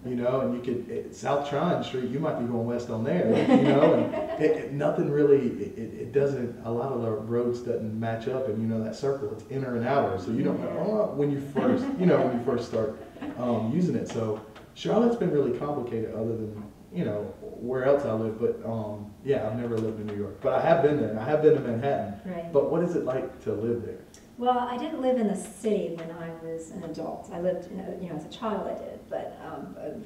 you know, and you could, South Tryon Street, you might be going west on there, you know, and nothing really, it doesn't, a lot of the roads doesn't match up, and you know, that circle, it's inner and outer, so you don't know when you first, you know, when you first start using it. So Charlotte's been really complicated other than, you know, where else I live, but yeah, I've never lived in New York, but I have been there, and I have been to Manhattan. Right. But what is it like to live there? Well, I didn't live in the city when I was an adult. I lived, you know, as a child I did, but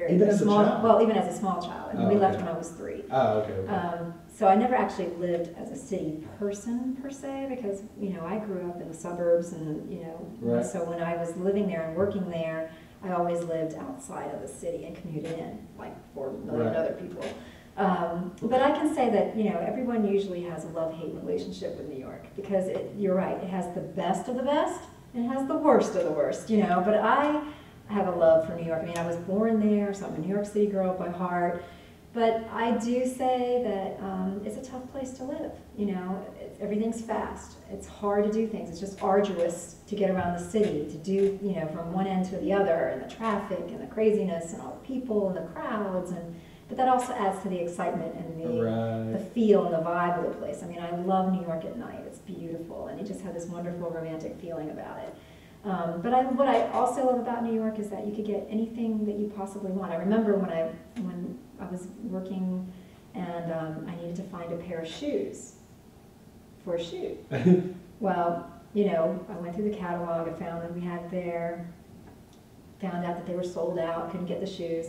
Even as a child? Well, even as a small child. I mean, we left when I was 3. Oh, okay. So I never actually lived as a city person per se, because, you know, I grew up in the suburbs, and, you know, so when I was living there and working there, I always lived outside of the city and commuted in, like 4 million other people. But I can say that, you know, everyone usually has a love-hate relationship with New York, because you're right, it has the best of the best, and it has the worst of the worst, you know, but I have a love for New York. I mean, I was born there, so I'm a New York City girl by heart, but I do say that it's a tough place to live, you know, everything's fast, it's hard to do things, it's just arduous to get around the city, to do, you know, from one end to the other, and the traffic, and the craziness, and all the people, and the crowds, but that also adds to the excitement and the feel and the vibe of the place. I mean, I love New York at night. It's beautiful, and you just have this wonderful romantic feeling about it. But what I also love about New York is that you could get anything that you possibly want. I remember when I was working, and I needed to find a pair of shoes for a shoot. Well, you know, I went through the catalog, I found what we had there, found out that they were sold out, couldn't get the shoes.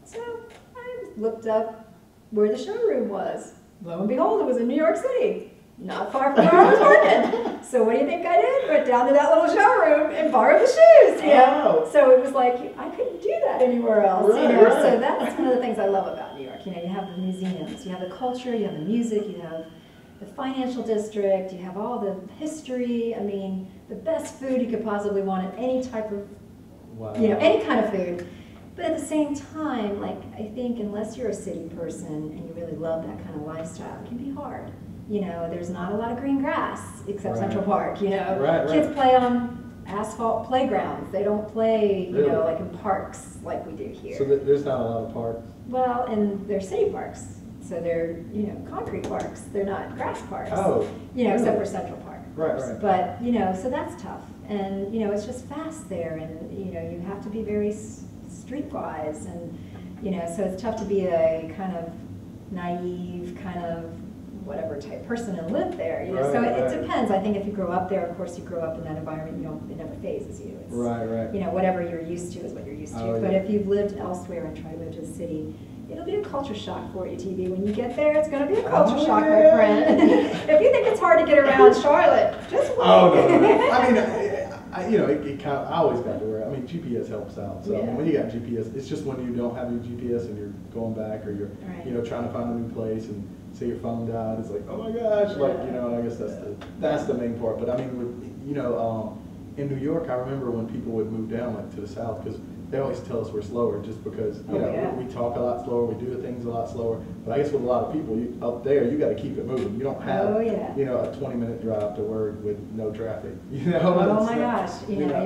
So I looked up where the showroom was. Lo and behold, it was in New York City, not far from where I was working. So what do you think I did? Went down to that little showroom and borrowed the shoes. You know? So it was like, I couldn't do that anywhere else. You know? So that's one of the things I love about New York. You know, you have the museums, you have the culture, you have the music, you have the financial district, you have all the history. I mean, the best food you could possibly want at any type of, you know, any kind of food. But at the same time, like, I think unless you're a city person and you really love that kind of lifestyle, it can be hard. You know, there's not a lot of green grass except Central Park, you know. Kids play on asphalt playgrounds. They don't play, you know, like in parks like we do here. So there's not a lot of parks? Well, and they're city parks. So they're, you know, concrete parks. They're not grass parks. Oh. You know, except for Central Park. Right. But, you know, so that's tough. And, you know, it's just fast there. And, you know, you have to be very streetwise, and you know, so it's tough to be a kind of naive, kind of whatever type person and live there. You know, so it depends. I think if you grow up there, of course, you grow up in that environment. It never phases you. It's, you know, whatever you're used to is what you're used to. But if you've lived elsewhere and tried to move to the city, it'll be a culture shock for you, TV. When you get there, it's going to be a culture shock, my friend. If you think it's hard to get around Charlotte, just wait. No. I mean, you know, it kind of, I always got to where, I mean, GPS helps out. So I mean, when you got GPS, it's just when you don't have your GPS and you're going back, or you're, you know, trying to find a new place, and say your phone died, it's like, oh my gosh, like, you know, and I guess that's the main part. But I mean, with, you know, in New York, I remember when people would move down, like, to the south, because they always tell us we're slower, just because, you know, we talk a lot slower, we do things a lot slower. But I guess with a lot of people up there, you got to keep it moving. You don't have, you know, a 20-minute drive to work with no traffic. You know. Oh my gosh, you know,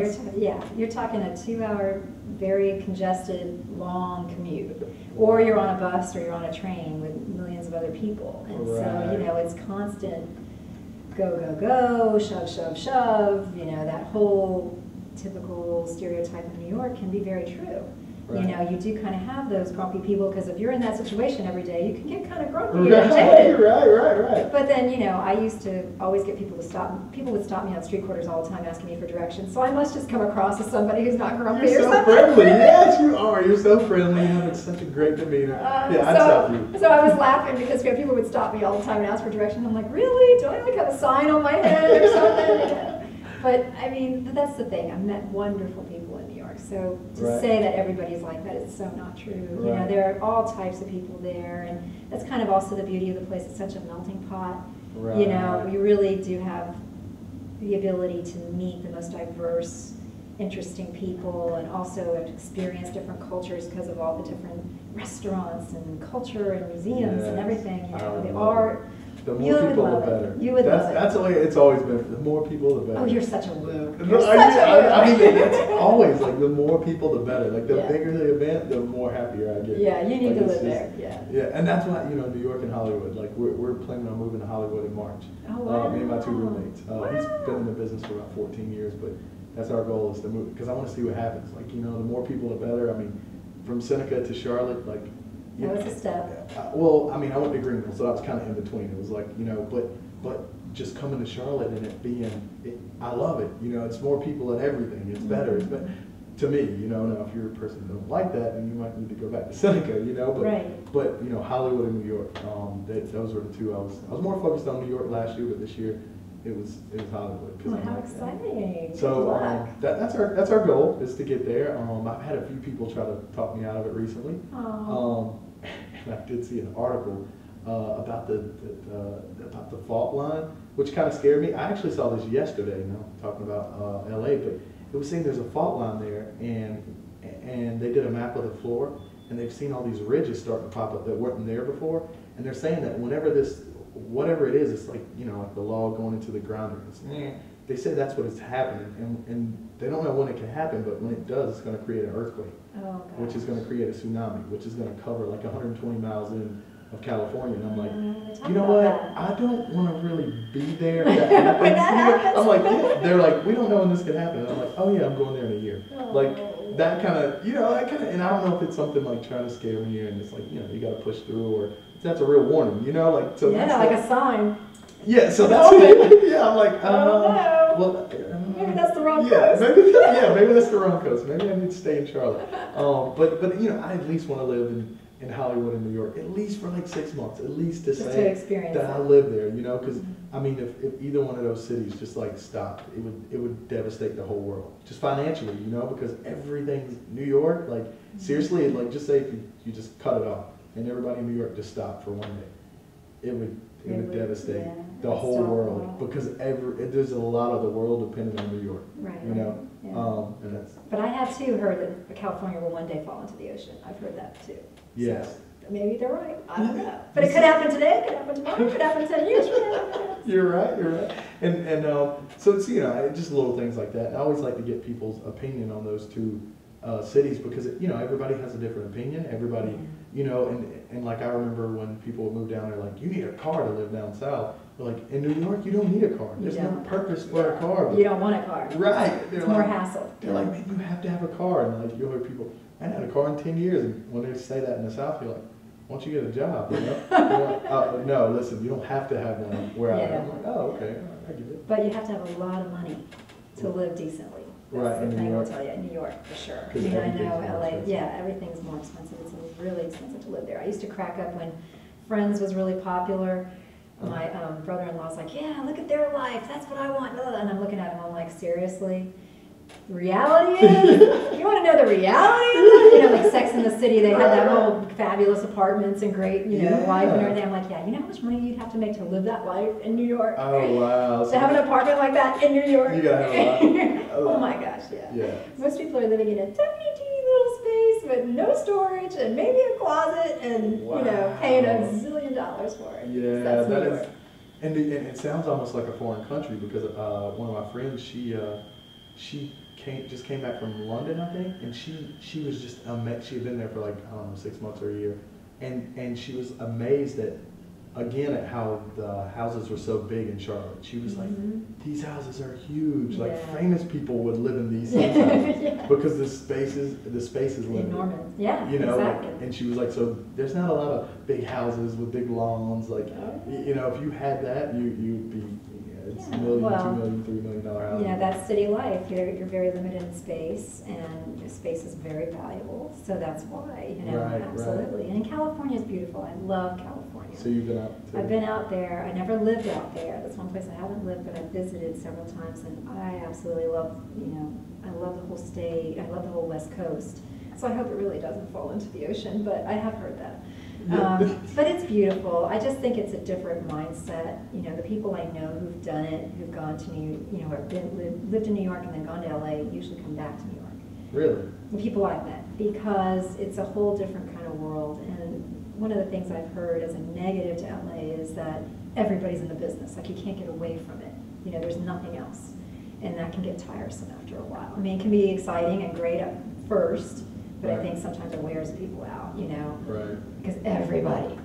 you're talking a 2-hour, very congested, long commute, or you're on a bus or you're on a train with millions of other people, and so you know, it's constant go go go, shove shove shove. You know, that whole typical stereotype of New York can be very true. You know, you do kind of have those grumpy people, because if you're in that situation every day, you can get kind of grumpy and irritated. Right. But then, you know, I used to always get people to stop. People would stop me on street corners all the time asking me for directions. So I must just come across as somebody who's not grumpy You're or so friendly. Yes, you are. You're so friendly. You have such a great demeanor. I'd help you. So I was laughing because people would stop me all the time and ask for directions. I'm like, really? Do I like have a sign on my head or something? But I mean, that's the thing. I've met wonderful people in New York. So to say that everybody's like that is so not true. You know, there are all types of people there, and that's kind of also the beauty of the place. It's such a melting pot. You know, we really do have the ability to meet the most diverse, interesting people, and also experience different cultures because of all the different restaurants and culture and museums and everything. You know, the art, The more people, the better. You would love it. That's the way it's always been. The more people, the better. Oh, you're such a woo. I mean, that's always like the more people, the better. Like the bigger the event, the more happier I get. Yeah, you need to live there. Yeah. Yeah, and that's why New York and Hollywood. Like we're planning on moving to Hollywood in March. Oh, wow. Me and my 2 roommates. He's been in the business for about 14 years, but that's our goal is to move because I want to see what happens. Like the more people, the better. I mean, from Seneca to Charlotte, like. That was a step. Well, I mean, I went to Greenville, so that was kind of in between. It was like, but just coming to Charlotte and it being, I love it. It's more people and everything. It's better. It's better. To me, now if you're a person who don't like that, then you might need to go back to Seneca, but, right. But, Hollywood and New York, those were the two I was more focused on New York last year, but this year it was Hollywood. Oh, how exciting. So that's our goal is to get there. I've had a few people try to talk me out of it recently. And I did see an article about the fault line, which kind of scared me. I actually saw this yesterday, talking about LA, but it was saying there's a fault line there, and they did a map of the floor, and they've seen all these ridges starting to pop up that weren't there before, and they're saying that whatever it is, it's like, like the log going into the ground. They say that's what is happening, and they don't know when it can happen, but when it does, it's going to create an earthquake, which is going to create a tsunami, which is going to cover like 120 miles in of California. And I'm like, you know what? I don't want to really be there. When that happens. I'm like, they're like, we don't know when this could happen. And I'm like, oh yeah, I'm going there in a year. Like that kind of, and I don't know if it's something like trying to scare me, and it's like, you got to push through, or that's a real warning, like. So yeah, like a sign. Yeah, so that's yeah. I'm like, no. Well, maybe that's the wrong coast. Maybe that's the wrong coast. Maybe I need to stay in Charlotte. But I at least want to live in Hollywood and New York, at least for like 6 months, at least to say that I live there. Because I mean, if either one of those cities just like stopped, it would devastate the whole world, just financially. Because everything's New York. Like seriously, like just say if you just cut it off and everybody in New York just stopped for one day, it would devastate the whole world, because there's a lot of the world dependent on New York. Right. And that's. But I have too heard that California will one day fall into the ocean. I've heard that too. Yes. So maybe they're right. I don't know. But it could happen today. It could happen tomorrow. It could happen 10 years from now. You're right. And so it's just little things like that. I always like to get people's opinion on those two cities, because everybody has a different opinion. Everybody. And like I remember when people would move down there, like, you need a car to live down south. But like in New York, you don't need a car. There's no purpose for a car. But you don't want a car. Right. It's more hassle. They're like, man, you have to have a car. And like you'll hear people, I had a car in 10 years. And when they say that in the South, you're like, why don't you get a job? Like, no, listen, you don't have to have one where I am. I'm like, oh, okay, I get it. But you have to have a lot of money to live decently. That's the thing I'll tell you, in New York, for sure. I mean, I know LA, everything's more expensive. It's really expensive to live there. I used to crack up when Friends was really popular. My brother-in-law's like, yeah, look at their life. That's what I want. And I'm looking at him, I'm like, seriously? The reality is, you want to know the reality of that? Like Sex and the City, they had that whole fabulous apartments and great, life and everything. I'm like, yeah, you know how much money you'd have to make to live that life in New York? Oh, wow. To have an apartment like that in New York? You gotta have a lot. Oh my gosh, yeah. Most people are living in a tiny, teeny little space with no storage and maybe a closet and, paying $1 zillion for it. Yeah, so that is. And it sounds almost like a foreign country, because one of my friends, she just came back from London, I think, and she was just amazed. She had been there for like, I don't know, 6 months or a year, and she was amazed at how the houses were so big in Charlotte. She was like, these houses are huge. Like famous people would live in these houses because the space is limited. Enormous. Yeah, exactly. And she was like, so there's not a lot of big houses with big lawns. Like, if you had that, you'd be. It's $1 million, $2 million, $3 million house. That's city life. You're very limited in space, and space is very valuable. So that's why, absolutely. Right. And California is beautiful. I love California. So you've been out too? I've been out there. I never lived out there. That's one place I haven't lived, but I've visited several times, and I absolutely love, I love the whole state. I love the whole West Coast. So I hope it really doesn't fall into the ocean, but I have heard that. But it's beautiful. I just think it's a different mindset. The people I know who've done it, who've gone to lived in New York and then gone to LA, usually come back to New York. Really? The people I've met, because it's a whole different kind of world, and one of the things I've heard as a negative to LA is that everybody's in the business. Like, you can't get away from it. You know, there's nothing else. And that can get tiresome after a while. I mean, it can be exciting and great at first, but I think sometimes it wears people out, you know? Right. Because everybody's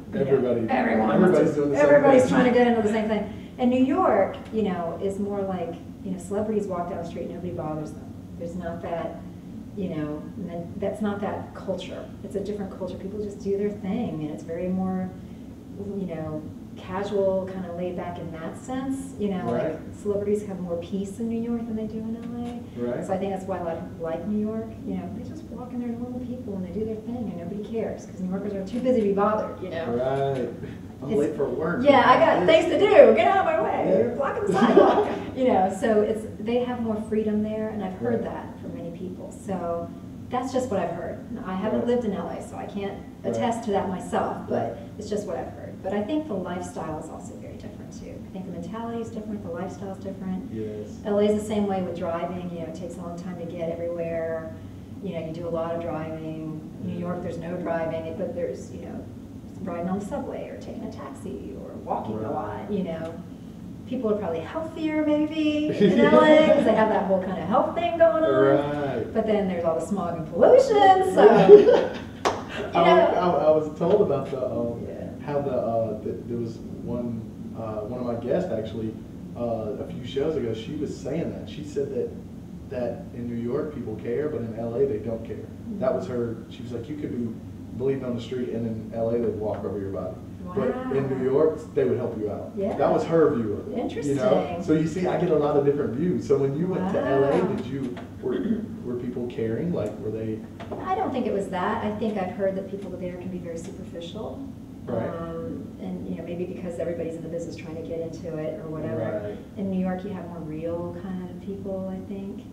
trying to get into the same thing. And New York, you know, is more like, you know, celebrities walk down the street, nobody bothers them. There's not that, you know, that's not that culture. It's a different culture. People just do their thing, and it's very more, you know, casual, kind of laid back in that sense. You know, like celebrities have more peace in New York than they do in LA. Right. So I think that's why a lot of people like New York. You know, they just walk in there normal people and they do their thing and nobody cares because New Yorkers are too busy to be bothered, you know. Right. I'm late for work. Yeah, I got things to do. Get out of my way. You're blocking the sidewalk. You know, so they have more freedom there, and I've heard that from many people. So that's just what I've heard. I haven't lived in LA, so I can't attest to that myself, but it's just what I've heard. But I think the lifestyle is also very different too. I think the mentality is different, the lifestyle is different. Yes. LA is the same way with driving. You know, it takes a long time to get everywhere. You know, you do a lot of driving. New York, there's no driving, but there's, you know, riding on the subway or taking a taxi or walking a lot, you know. People are probably healthier maybe in LA because they have that whole kind of health thing going on. Right. But then there's all the smog and pollution, so. I was told about how there was one of my guests actually a few shows ago. She was saying that. She said that in New York people care, but in LA they don't care. Mm-hmm. That was her. She was like, you could be bleeding on the street, and in LA they'd walk over your body. Wow. But in New York, they would help you out. Yeah. That was her view of it. Interesting. You know? So you see, I get a lot of different views. So when you went to LA, were people caring? Like, were they? I don't think it was that. I think I've heard that people there can be very superficial. Right. And, you know, maybe because everybody's in the business trying to get into it or whatever. Right. In New York, you have more real kind of people, I think.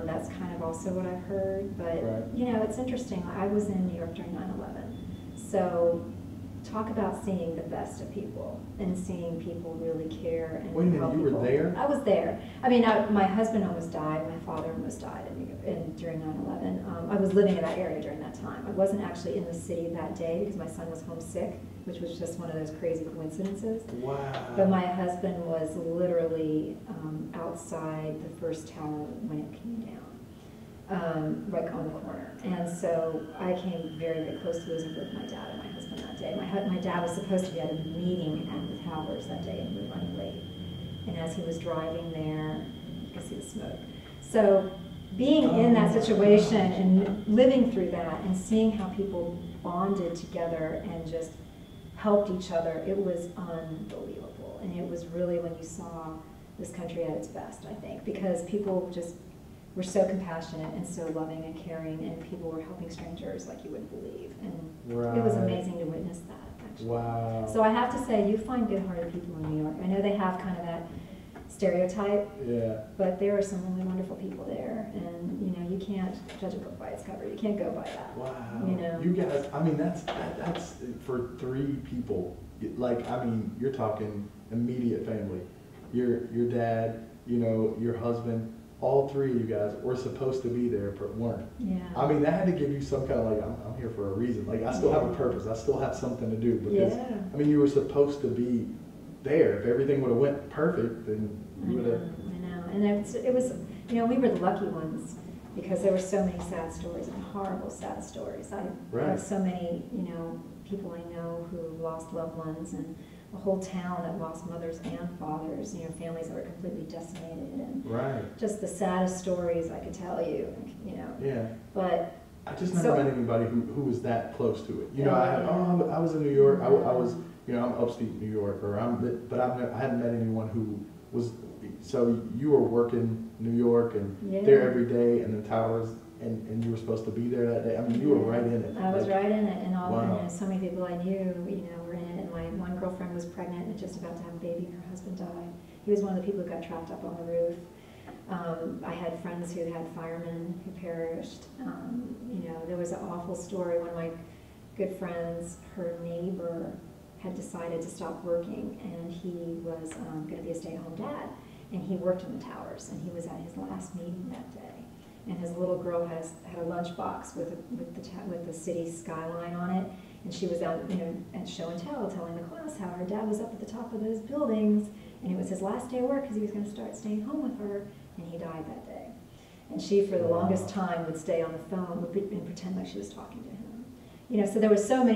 That's kind of also what I've heard. But, you know, it's interesting. I was in New York during 9/11. So talk about seeing the best of people and seeing people really care. And wait a minute, you were there? I was there. I mean, my husband almost died. My father almost died during 9/11. I was living in that area during that time. I wasn't actually in the city that day because my son was homesick, which was just one of those crazy coincidences. Wow. But my husband was literally outside the first tower when it came down, right on the corner. And so I came very, very close to losing both my dad and my husband that day. My dad was supposed to be at a meeting at the towers that day, and we were running late. And as he was driving there, you could see the smoke. So being in that situation and living through that and seeing how people bonded together and just helped each other, it was unbelievable. And it was really when you saw this country at its best, I think, because people just were so compassionate and so loving and caring, and people were helping strangers like you wouldn't believe. And it was amazing to witness that, actually. Wow. So I have to say, you find good-hearted people in New York. I know they have kind of that stereotype, but there are some really wonderful people there, and you know, you can't judge a book by its cover. You can't go by that. Wow. You know, you guys. I mean, that's for 3 people. Like, I mean, you're talking immediate family. Your dad, you know, your husband. All 3 of you guys were supposed to be there, but weren't. Yeah. I mean, that had to give you some kind of like, I'm here for a reason. Like, I still have a purpose. I still have something to do. Because, I mean, you were supposed to be there. If everything would have went perfect, then you would have. I know. And it was, you know, we were the lucky ones because there were so many sad stories and horrible sad stories. I have so many, you know, people I know who lost loved ones, and a whole town that lost mothers and fathers, you know, families that were completely decimated, and just the saddest stories I could tell you, you know. Yeah. But I just never met anybody who was that close to it. You know, I was in New York. I was, you know, I'm upstate New York, or I hadn't met anyone who was. So you were working New York and there every day, and the towers, and you were supposed to be there that day. I mean, you were right in it. I was right in it, and so many people I knew, you know, were in it. And my one girlfriend was pregnant and just about to have a baby, and her husband died. He was one of the people who got trapped up on the roof. I had friends who had firemen who perished. You know, there was an awful story. One of my good friends, her neighbor had decided to stop working, and he was going to be a stay-at-home dad. And he worked in the towers, and he was at his last meeting that day. And his little girl had a lunchbox with the city skyline on it, And she was out, at show and tell, telling the class how her dad was up at the top of those buildings, and it was his last day of work because he was going to start staying home with her, and he died that day. And she, for the longest time, would stay on the phone and pretend like she was talking to him. So there were so many